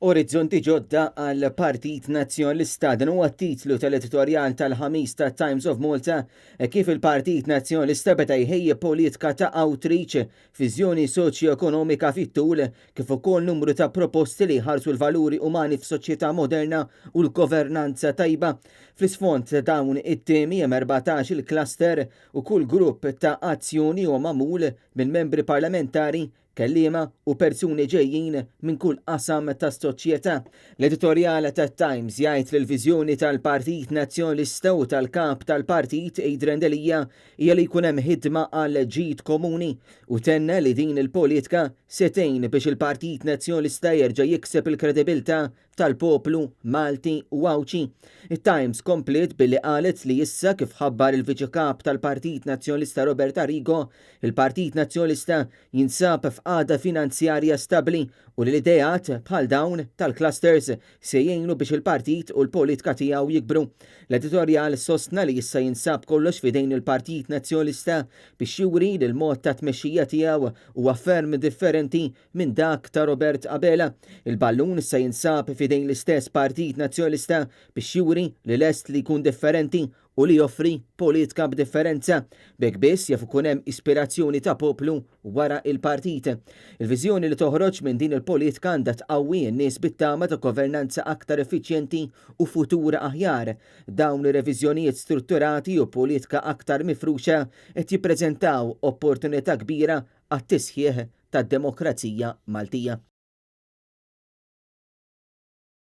Orizzonti ġodda għal Partit Nazzjonalista dan huwa t-titlu tal-editorjal tal-ħamis ta' Times of Malta kif il-Partit Nazzjonalista beda jħejji politika ta' outreach, viżjoni soċjo-ekonomika fit-tul kif ukoll numru ta' proposti li jħarsu l-valuri umani f'soċjetà moderna u l-governanza tajba. Fl-isfond dawn it-temi hemm 14 il-cluster u kull grupp ta' azzjoni huwa magħmul minn membri parlamentari, kelliema u persuni ġejjin minn kull qasam tas-soċjetà. L-editorjal tat-Times jgħid li l-viżjoni tal-Partit Nazzjonalista u tal-kap tal-partit Adrian Delija hija li jkun hemm ħidma għal ġid komuni u tenna li din il-politika setejn biex il-Partit Nazzjonalista jerġa' jikseb il-kredibilità tal-poplu Malti u Awċi. It-Times komplet billi qalet li issa kif ħabbar il-Viċi Kap tal-Partit Nazzjonalista Robert Arrigo, il-Partit Nazzjonalista jinsab f'qagħda finanzjarja stabbli u li l-idejat bħal dawn tal-clusters se jgħinu biex il-partit u l-politika tiegħu jikbru. L-editorjal sostna li issa jinsab kollox fidejn il-Partit Nazzjonalista biex juri li l-mod ta' tmexxija tiegħu huwa ferm differenti minn dak ta' Robert Abela. Il-ballun issa jinsab fidejn l-istess Partit Nazzjonalista biex juri li lest li jkun differenti u li joffri politika b'differenza. B'hekk biss jaf ikun hemm ispirazzjoni ta' poplu wara il-partit. Il-viżjoni li toħroġ minn din il-politika għandha tqawwi n-nies bit-tama ta' governanza aktar effiċjenti u futura aħjar. Dawn ir-reviżjonijiet strutturati u politika aktar mifruxa qed jippreżentaw opportunità kbira għat-tisħieħ tad-demokrazija Maltija.